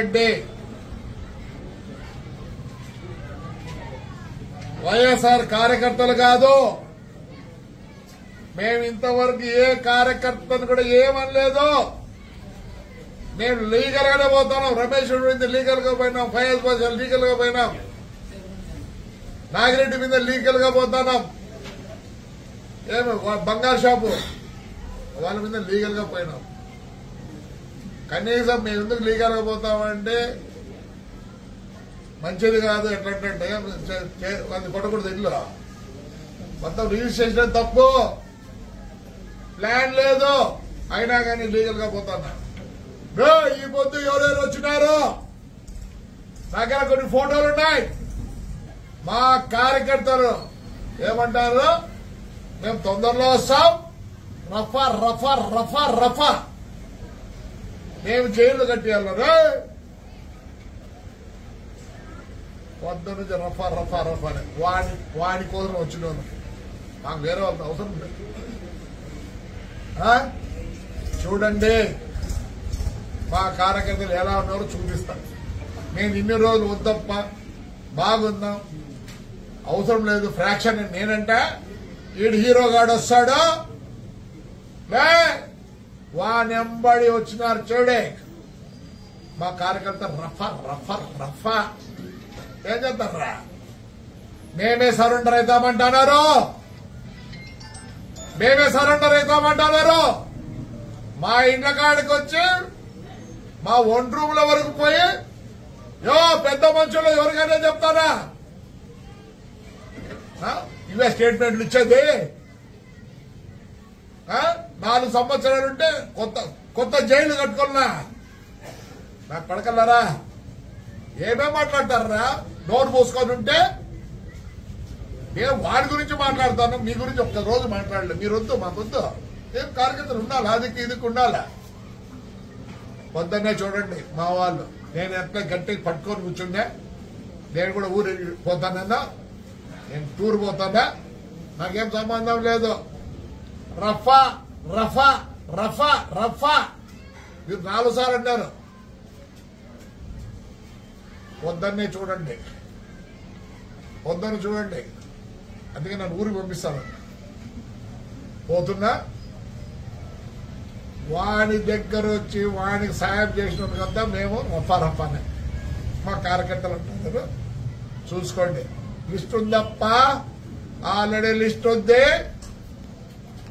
రెడ్డి వైఎస్ఆర్ కార్యకర్తలు కాదు. మేము ఇంతవరకు ఏ కార్యకర్తను కూడా ఏమనలేదు. మేము లీగల్ గానే పోతున్నాం. రమేష్ మీద లీగల్ గా పోయినాం, ఫయాజ్ బాషా లీగల్ గా పోయినాం, నాగిరెడ్డి మీద లీగల్ గా పోతున్నాం, ఏమి బంగారు షాపు వాళ్ళ మీద లీగల్ గా పోయినాం. కనీసం మేము ఎందుకు లీగల్ గా పోతామంటే మంచిది కాదు. ఎట్లంటే అది కొట్టకూడదు. ఇల్లు మొత్తం రిజిస్ట్రేషన్ తప్పు, ప్లాన్ లేదు, అయినా కానీ లీగల్ గా పోతున్నా. ఈ పొద్దు ఎవరెవరు వచ్చినారు దగ్గర కొన్ని ఫోటోలు ఉన్నాయి. మా కార్యకర్తలు ఏమంటారు, మేము తొందరలో వస్తాం, రఫా రఫా రఫా రఫా మేము జైలు కట్టేయాలి. పొద్దు నుంచి రఫా రఫా రఫా వాడి కోసం వచ్చిన మాకు వేరే వాళ్ళ అవసరం లేదు. చూడండి మా కార్యకర్తలు ఎలా ఉన్నారో చూపిస్తాం. మేము ఇన్ని రోజులు వద్దప్ప బాగుందాం, అవసరం లేదు ఫ్రాక్షన్. నేనంటే ఈడు హీరోగాడు వస్తాడు, వానెంబడి వచ్చినారు చూడే మా కార్యకర్త రఫా రఫా రఫా. ఏం చేస్తారా, మేమే సరెండర్ అవుతామంటున్నారు, మేమే సరెండర్ అవుతామంటున్నారు. మా ఇండ్ల కాడికి వచ్చి మా ఒంటి రూముల వరకు పోయి పెద్ద మనుషులు ఎవరికైనా చెప్తారా? ఇవే స్టేట్మెంట్లు ఇచ్చేది. 4 సంవత్సరాలుంటే కొత్త జైలు కట్టుకున్నా నాకు పడకల్లారా. ఏమేం మాట్లాడతారా? నోరు పోసుకొని ఉంటే నేను వాడి గురించి మాట్లాడతాను, మీ గురించి ఒక్క రోజు మాట్లాడలేదు. మీరు వద్దు, మాకొద్దు. ఏం కార్యకర్తలు ఉండాలి, అదికి ఇదికి ఉండాలా? పొద్దున్నే చూడండి మా వాళ్ళు, నేను ఎంత గట్టిగా పట్టుకొని కూర్చుండే. నేను కూడా ఊరు పోతానన్నా, నేను టూర్ పోతానా, నాకేం సంబంధం లేదు. రఫా రఫా రఫా రఫా మీరు 4 సార్లు అన్నారు. పొద్దున్నే చూడండి, పొద్దున్న చూడండి. అందుకే నన్ను ఊరికి పంపిస్తాను. పోతున్నా వాడి దగ్గర వచ్చి వాడికి సాయం చేసినట్టు కదా మేము రఫా రఫానే మా కార్యకర్తలు అంటున్నారు. చూసుకోండి, లిస్ట్ ఉందప్ప, ఆల్రెడీ లిస్ట్ ఉంది.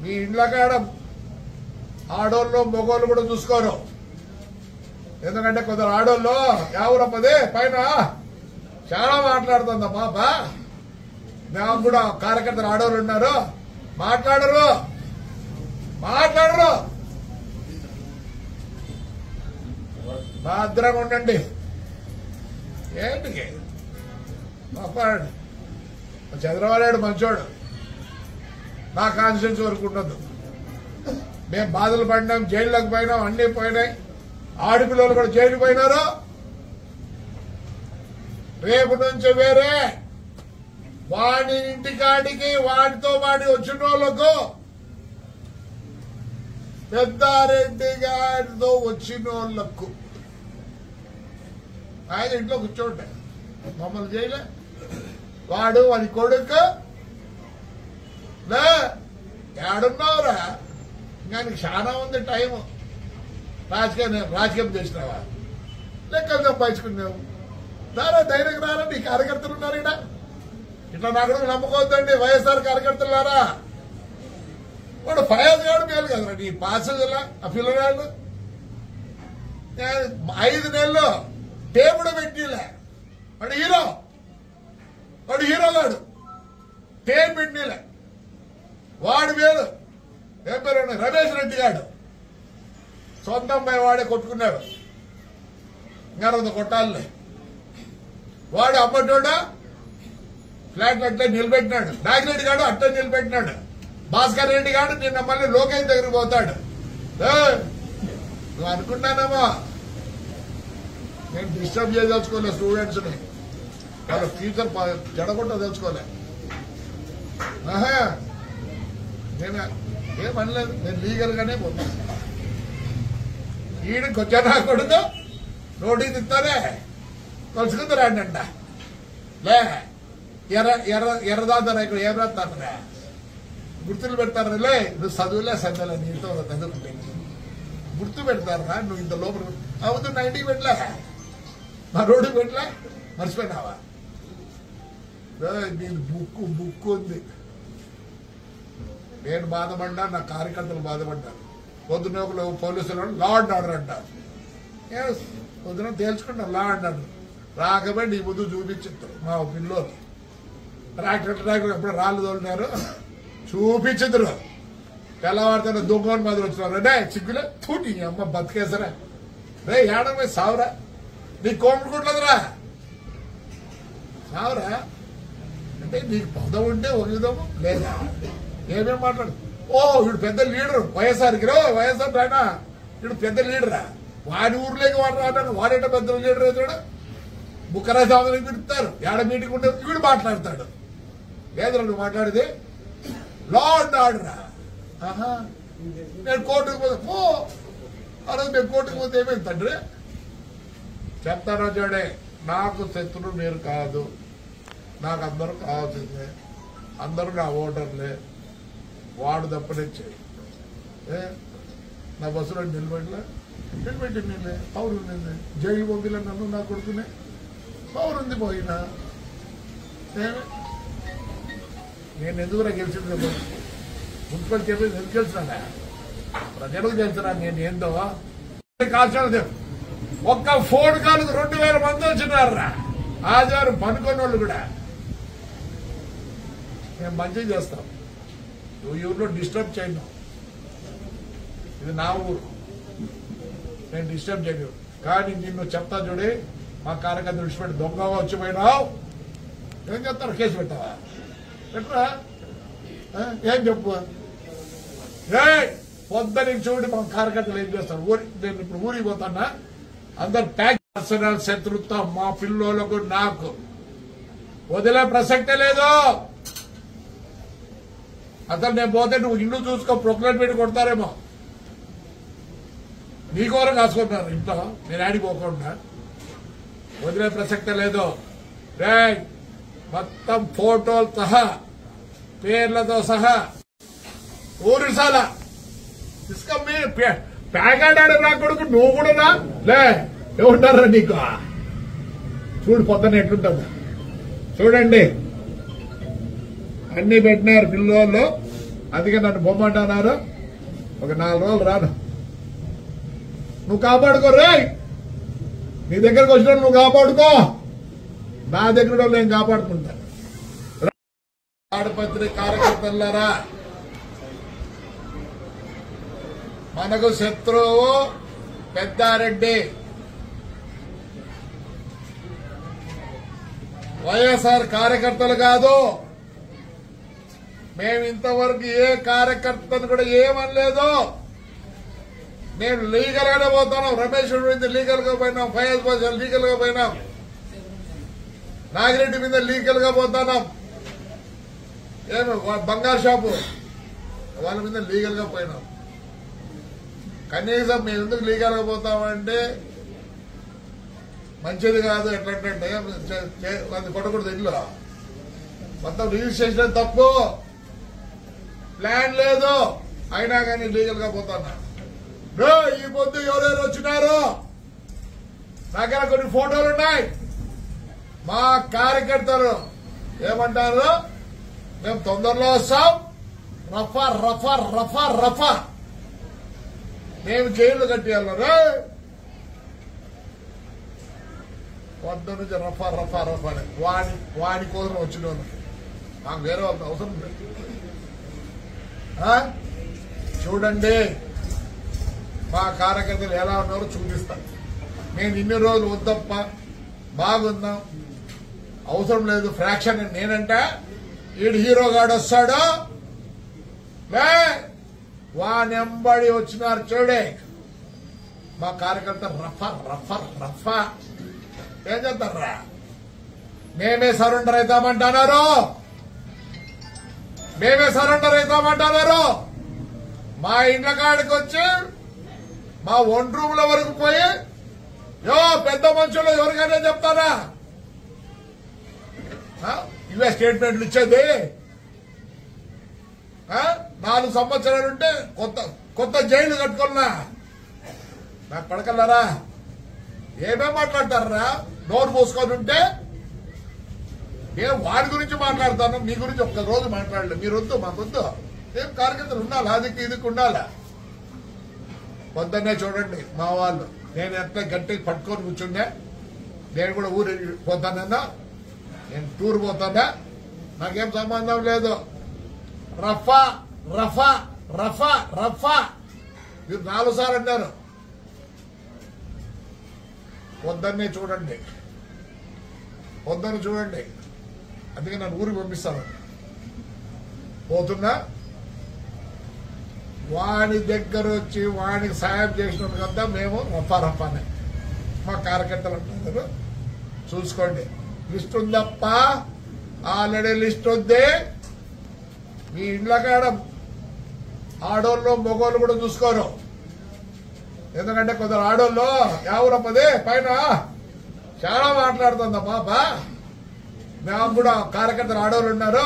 మీ ఇండ్ల కాడ ఆడోళ్ళు మొగోళ్ళు కూడా చూసుకోరు. ఎందుకంటే కొందరు ఆడోళ్ళు ఎవరప్పదే పైన చాలా మాట్లాడుతుందా బాబా. మేము కూడా కార్యకర్తలు ఆడోళ్ళు ఉన్నారు, మాట్లాడరు. భద్రంగా ఉండండి. ఏంటికి మాట్లాడండి. చంద్రబాబు నాయుడు మంచోడు, నా కాన్స్టిట్యూన్స్ వరకు ఉండదు. మేము బాధలు పడినాం, జైల్లోకి పోయినాం, అన్ని పోయినాయి. ఆడపిల్లలు కూడా జైలు పోయినారు. రేపు నుంచి వేరే వాడి ఇంటికాడికి వాడితో వాడి వచ్చిన వాళ్ళకు పెద్దారెడ్డి గారితో వచ్చిన వాళ్ళకు ఆయన ఇంట్లో కూర్చోండి, మమ్మల్ని చేయలే. వాడు వాడి కొడుకు ఏడున్నావురా, ఇంకా నీకు చాలా ఉంది టైము. రాజకీయం చేసినావా, లెక్కలు సంపాదించుకున్నావు. దారా ధైర్యం రారా, నీ కార్యకర్తలు ఉన్నారు ఇక్కడ. ఇట్లా నాకు నమ్ముకోవద్దండి వైఎస్ఆర్ కార్యకర్తలారా. వాడు ఫయాజ్ గారు మేలు కదరా నీ పాసలా ఆ పిల్లగాళ్ళు. 5 నెలలు టేపుడు పెట్టిలే. వాడు హీరోగాడు, టేప్ పెట్టిలే. వాడు మేలు. ఏం పేరు రమేష్ రెడ్డి గాడు, సొంత అమ్మాయి వాడే కొట్టుకున్నాడు. ఇంకా కొట్టాలే. వాడు అమ్మటోడా ఫ్లాట్ అట్లా నిలబెట్టినాడు. నాగిరెడ్డి గాడు అట్లా నిలబెట్టినాడు. భాస్కర్ రెడ్డి గాడు నిన్న మళ్ళీ లోకేష్ దగ్గరికి పోతాడు. నువ్వు అనుకుంటానమ్మా నేను డిస్టర్బ్ చేయదలుచుకోలే స్టూడెంట్స్ ని, వాళ్ళ ఫ్యూచర్ జడగొట్ట తెలుసుకోలే. నేను ఏమనలేదు, నేను లీగల్ గానే పోతాను. ఈయనకి వచ్చా నా కొడుకు నోటీస్ ఇస్తారే కలుసుకుందరా అంట లే ఎర్రదాంత నాయకుడు ఏం రాస్తారా గుర్తులు పెడతారా లే నువ్వు చదువులే చదివలే నీతో చదువుకుంటే గుర్తు పెడతారా నువ్వు ఇంత లోపల అవుతు 90 పెట్టలే మా రోడ్డుకి పెట్టలే మర్చిపోయినావా నేను బుక్ ఉంది నేను బాధపడ్డా నా కార్యకర్తలు బాధపడ్డారు పొద్దున పోలీసులు లా అండ్ ఆర్డర్ అంటారు పొద్దున తేల్చుకుంటారు లా అండ్ ఆర్డర్ రాకపోయి నీ ముందు చూపించారు మా పిల్లోకి ట్రాక్టర్ ఎప్పుడు రాళ్ళు తోలినారు చూపించదురు తెల్లవారితో దొంగని మాదిరి వచ్చినారు రే చిక్కులే తూటి అమ్మ బతికేసరా రే ఏడమే సావురా నీ కోముకుంటుందిరా సావురా అంటే నీకు పదం ఉంటే ఒక విధము లేదా ఏమేం మాట్లాడు ఓ వీడు పెద్ద లీడరు వైఎస్ఆర్కి రా వైఎస్ఆర్ రాయనా వీడు పెద్ద లీడరా వాడి ఊర్లోకి వాడు రావడానికి వాడేట పెద్ద లీడర్ అవుతాడు బుక్కరాజు ఆమెకి పిలుస్తారు ఏడ మీటింగ్ ఉంటే వీడు మాట్లాడతాడు లేదు నువ్వు మాట్లాడేది లా అండ్ ఆర్డరా నేను కోర్టుకు పోతే పో ఆ రోజు నేను కోర్టుకు పోతే ఏమైంది తండ్రి చెప్తానో చూడే నాకు శత్రువు మీరు కాదు నాకు అందరూ కావాల్సిందే అందరూ నా ఓటర్లే వాడు తప్పనిచ్చే నా బస్సులో నిలబెట్టింది పౌరు ఉంది జైలు పంపిలే నన్ను నా కొడుకునే పౌరుంది పోయినా నేను ఎందుకు గెలిచింది మున్సిపల్ చెప్పి ఎందుకు గెలిచినా ప్రజలకు గెలిచినా నేను ఏందో కాల్చాలి ఒక్క ఫోన్ కాల్కు 2000 మంది వచ్చినారా ఆదివారం పనుకున్న వాళ్ళు కూడా మేము మంచిగా చేస్తాం నువ్వు ఊరిలో డిస్టర్బ్ చేయను ఇది నా ఊరు నేను డిస్టర్బ్ చేయను కానీ నిన్ను చెప్తా చూడి మా కార్యకర్త విడిచిపెట్టి దొంగగా వచ్చిపోయినావు ఏం చెప్తారు కేసు పెట్టావా పెట్టరా ఏం చెప్పు పొద్దున చూడి మా కార్యకర్తలు ఏం చేస్తారు నేను ఇప్పుడు ఊరికి పోతానా అందరు పర్సనల్ శత్రుత్వం మా పిల్లోలకు నాకు వదిలే ప్రసక్తే లేదు అసలు నేను పోతే నువ్వు ఇల్లు చూసుకో ప్రొక్లైన్ పెట్టి కొడతారేమో నీకోరం కాసుకుంటున్నారు ఇంట్లో నేను ఆడిపోకుండా వదిలే ప్రసక్తే లేదు రే మొత్తం ఫోటోలు సహా పేర్లతో సహా ఊరిసాల తీసుకమ్మి ప్యాకెట్ ఆడే నా కొడుకు నువ్వు కూడా లే ఏముంటారా నీకు చూడు పొద్దున ఎట్లుంటుందా చూడండి అన్ని పెట్టినారు పిల్లలు అందుకే నన్ను బొమ్మంటున్నారు ఒక 4 రోజులు రాను నువ్వు కాపాడుకో రే నీ దగ్గరకు వచ్చిన నువ్వు కాపాడుకో నా దగ్గర నేను కాపాడుకుంటా ఆడపత్రి కార్యకర్తలారా మనకు శత్రువు పెద్దారెడ్డి వైఎస్ఆర్ కార్యకర్తలు కాదు మేము ఇంతవరకు ఏ కార్యకర్తను కూడా ఏమనలేదు నేను లీగల్ గానే పోతున్నాం రమేష్ మీద లీగల్ గా పోయినాం ఫయాజ్ బాషా లీగల్ గా పోయినాం నాగిరెడ్డి మీద లీగల్ గా పోతున్నాం ఏమి బంగారు షాపు వాళ్ళ మీద లీగల్ గా పోయినాం కనీసం మేము ఎందుకు లీగల్ గా పోతామంటే మంచిది కాదు ఎట్లంటే అది కొట్టకూడదు ఇల్లు మొత్తం రిజిస్ట్రేషన్ తప్పు ప్లాన్ లేదు అయినా కానీ లీగల్ గా పోతున్నా ఈ పొద్దు ఎవరెవరు వచ్చినారు దగ్గర కొన్ని ఫోటోలు ఉన్నాయి మా కార్యకర్తలు ఏమంటారు మేము తొందరలో వస్తాం రఫా రఫా రఫా రఫా మేము జైలు కట్టేయాలరా వద్ద నుంచి రఫా రఫా రఫా అని వాడి కోసం వచ్చిన వాళ్ళు నాకు వేరే వాళ్ళకి అవసరం లేదు చూడండి మా కార్యకర్తలు ఎలా ఉన్నారో చూపిస్తాను నేను ఇన్ని రోజులు వద్దప్ప బాగుందాం అవసరం లేదు ఫ్రాక్షన్ నేనంట ఈడు హీరోగాడు వస్తాడు లే వానెంబడి వచ్చినారు చూడే మా కార్యకర్త రఫా రఫా రఫా ఏం చేస్తారా మేమే సరెండర్ అవుతామంటున్నారు మేమే సరెండర్ అవుతామంటున్నారు మా ఇండ్ల కాడికి వచ్చి మా 1 రూమ్ల వరకు పోయి పెద్ద మనుషులు ఎవరికైనా చెప్తారా? ఇవే స్టేట్మెంట్లు ఇచ్చేది. 4 సంవత్సరాలుంటే కొత్త జైలు కట్టుకున్నా నాకు పడకల్లారా? ఏమేం మాట్లాడతారా? నోరు మూసుకొని ఉంటే నేను వాడి గురించి మాట్లాడతాను, మీ గురించి ఒక్క రోజు మాట్లాడలేదు. మీరొద్దు, మాకొద్దు. ఏం కార్యకర్తలు ఉండాలి, అదికి ఇదికి ఉండాలా? పొద్దున్నే చూడండి మా వాళ్ళు, నేను ఎంత గట్టిగా పట్టుకొని కూర్చుండే. నేను కూడా ఊరు పోతానన్నా, నేను టూర్ పోతానా, నాకేం సంబంధం లేదు. రఫా రఫా రఫా రఫా మీరు 4 సార్లు అన్నారు. పొద్దున్నే చూడండి, పొద్దున్న చూడండి. అందుకే నన్ను ఊరికి పంపిస్తాను. పోతున్నా, వాడి దగ్గర వచ్చి వాడికి సాయం చేసిన కదా మేము రఫా రఫానే మా కార్యకర్తలు అంటున్నారు. చూసుకోండి, లిస్ట్ ఉందప్ప, ఆల్రెడీ లిస్ట్ ఉంది. మీ ఇండ్ల కాడ ఆడోళ్ళు మొగోళ్ళు కూడా చూసుకోరు. ఎందుకంటే కొందరు ఆడోళ్ళు ఎవరమ్మది పైన చాలా మాట్లాడుతుందా బాబా. మేము కూడా కార్యకర్తలు ఆడోళ్ళు ఉన్నారు,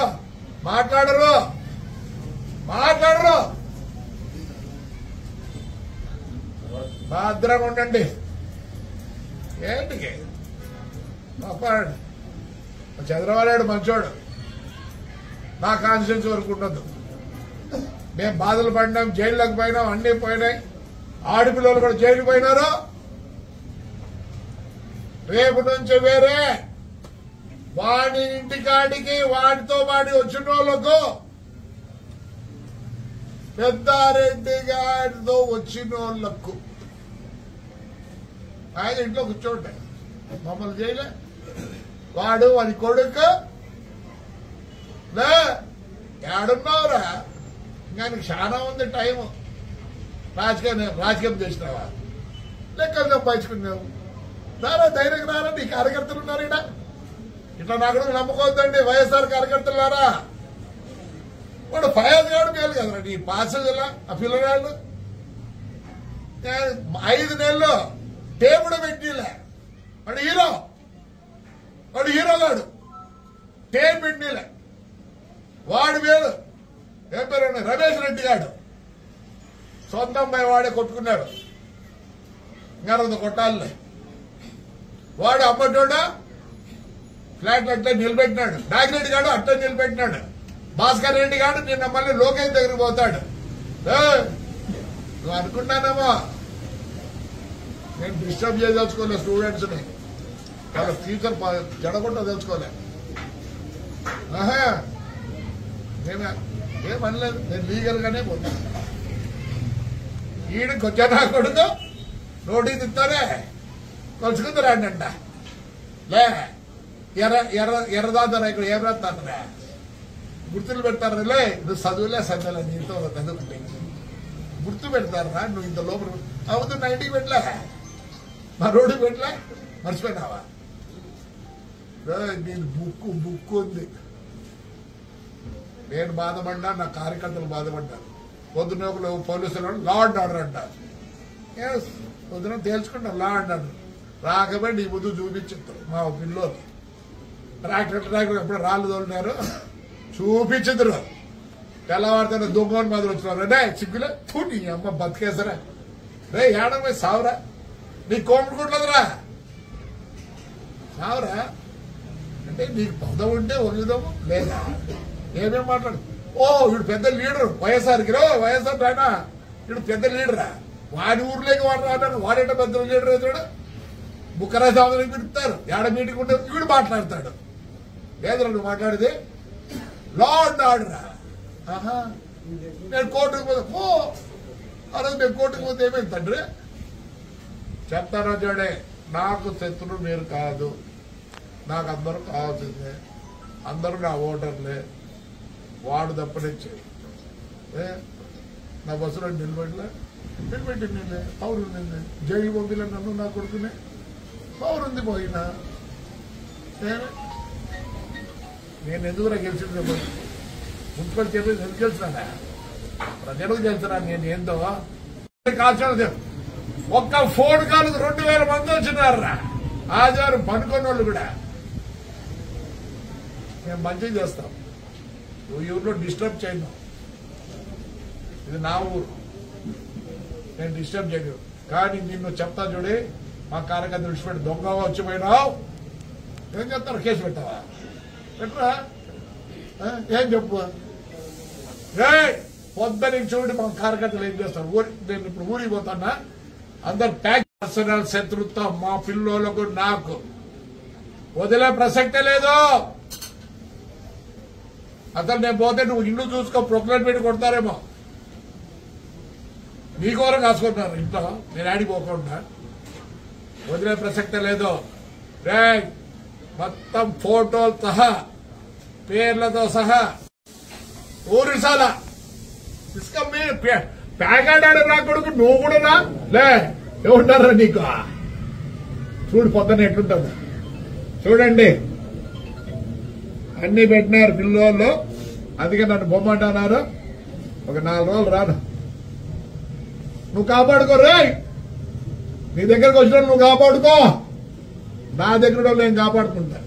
మాట్లాడరు. భద్రంగా ఉండండి. ఏంటికి మాట్లాడండి. చంద్రబాబు మంచోడు, నా కాన్స్టిట్యూన్సీ వరకు ఉండదు. మేము బాధలు పడినాం, జైల్లోకి పోయినాం, అన్ని పోయినాయి. ఆడపిల్లలు కూడా జైలు పోయినారు. రేపు నుంచి వేరే వాడి ఇంటికాడికి వాడితో వాడి వచ్చిన వాళ్ళకు, పెద్దారెడ్డి గారితో వచ్చిన వాళ్ళకు ఆయన ఇంట్లో కూర్చోండి. మమ్మల్ని చేయలే. వాడు వాడి కొడుకు లే ఏడున్నావురా, ఇంకా చాలా ఉంది టైము. రాజకీయం చేసినావా? లెక్కలు సంపాదించుకున్నావు. రారా, ధైర్యంగా రారా. నీ కార్యకర్తలు ఉన్నారు ఇక్కడ. ఇట్లా నాకు నమ్ముకోవద్దండి వైఎస్ఆర్ కార్యకర్తలారా. వాడు ఫయాజ్ గారు మేలు కదరా నీ పాసెలా. ఆ పిల్లగాళ్ళు 5 నెలలు టేబుడు పెట్టిలే. వాడు హీరోగాడు టేప్ పెట్టిలే. వాడు వేరు. ఏం పేరు? రమేష్ రెడ్డి గాడు సొంత అమ్మాయి వాడే కొట్టుకున్నాడు. ఇంకా కొట్టాలే. వాడు అమ్మటోడా ఫ్లాట్ అట్లా నిలబెట్టినాడు. నాగిరెడ్డి గాడు అట్లా నిలబెట్టినాడు. భాస్కర్ రెడ్డి గాడు నిన్న మళ్ళీ లోకేష్ దగ్గరికి పోతాడు. నువ్వు అనుకుంటానేమో నేను డిస్టర్బ్ చేయదలుచుకోలే స్టూడెంట్స్ ని, వాళ్ళ ఫ్యూచర్ జడగొట్ట తెలుసుకోలే. నేను ఏమనలేదు, నేను లీగల్ గానే పోతాను. ఈడికి వచ్చా నా కొడుకు నోటీస్ ఇస్తారే కలుసుకుంది రాండంట. లే ఎర్రదాదరా ఇక్కడ ఏం రాస్తారా? గుర్తులు పెడతారా? లే నువ్వు చదువులే సద్దలే, నీతో చదువుకుంటే గుర్తు పెడతారా? నువ్వు ఇంత లోపల అవుతుంది. నా ఇంటికి పెట్టలే, మా రోడ్డుకి పెట్టలే, మర్చిపోయినావా? నేను బుక్ ఉంది. నేను బాధపడ్డా, నా కార్యకర్తలు బాధపడ్డారు. పొద్దున పోలీసులు లా అండ్ ఆర్డర్ అంటారు. పొద్దున తేల్చుకుంటారు లా అండ్ ఆర్డర్. రాకపోయి నీ ముందు చూపించారు మా పిల్లలు. ట్రాక్టర్ ఎప్పుడు రాళ్ళు తోలినారు చూపించదురు. తెల్లవారితేనే దొంగని మాదిరి వచ్చినారు. రే సిగ్గులే నీ అమ్మ బతికేసరా. రే ఏడమే సావురా, నీ కోముకుంటుందిరా సావురా. అంటే నీకు పదం ఉంటే ఒక విధము లేదా? ఏమేం మాట్లాడు? ఓ వీడు పెద్ద లీడరు వైఎస్ఆర్కి రా, వైఎస్ఆర్ రానా వీడు పెద్ద లీడరా? వాడి ఊర్లోకి వాడు రాను. వాడేట పెద్ద లీడర్ అవుతాడు. బుక్కరాజు ఆమెను పిలుస్తారు. ఏడ మీటింగ్ ఉంటే వీడు మాట్లాడతాడు. లేదురా నువ్వు మాట్లాడేది లా అండ్ ఆర్డరా? నేను కోర్టుకు పోతే ఆ రోజు నేను కోర్టుకు పోతే ఏమైంది తండ్రి? చెప్తానో చూడే, నాకు శత్రువు మీరు కాదు, నాకు అందరూ కావాల్సిందే, అందరూ నా ఓటర్లే. వాడు తప్పనిచ్చి నా బస్సులో నిలబెట్టి నిన్నే పౌరు నిన్నే జైలు పంపిలే నన్ను, నా కొడుకునే పౌరుంది పోయినా. నేను ఎందుకురా గెలిచింది? మున్సిపల్ చెప్పేసి ఎందుకు గెలిచినా? ప్రజలకు తెలుసురా నేను ఏందో. కాల్చాను ఒక్క ఫోన్ కాల్ 2000 మంది వచ్చినారా ఆధారం పనుకున్న వాళ్ళు కూడా. మేము మంచిగా చేస్తాం, నువ్వు ఈ ఊర్లో డిస్టర్బ్ చేయను. ఇది నా ఊరు, నేను డిస్టర్బ్ చేయను. కానీ నిన్ను చెప్తా చూడే, మా కార్యకర్త విడిచిపెట్టి దొంగగా వచ్చిపోయినావు, ఏం చెప్తారు? కేసు పెట్టావా? పెట్టరా? ఏం చెప్పు? పొద్దునికి చూడండి మా కార్యకర్తలు ఏం చేస్తారు. నేను ఇప్పుడు ఊరికి పోతానా, అందరు ప్యాక్ పర్సనల్ శత్రుత్వం మా పిల్లోలకు నాకు వదిలే ప్రసక్తే లేదు. అసలు నేను పోతే నువ్వు ఇల్లు చూసుకో, ప్రొక్లైన్ పెట్టి కొడతారేమో. నీ కోరం కాసుకుంటున్నారు ఇంట్లో, నేను ఆడిపోకుండా. వదిలే ప్రసక్తే లేదు. రే మొత్తం ఫోటోలు సహా పేర్లతో సహా ఊరి సాలా ఇసుక మీరు ప్యాకాడాడు నా కొడుకు, నువ్వు కూడా లే ఏముంటారా నీకు? చూడు పొద్దున ఎట్లుంటుంది చూడండి. అన్ని పెట్టినారు పిల్లలు, అందుకే నన్ను బొమ్మంటున్నారు. ఒక 4 రోజులు రాను, నువ్వు కాపాడుకో. రే నీ దగ్గరకు వచ్చిన నువ్వు కాపాడుకో, నా దగ్గర నేను కాపాడుకుంటా.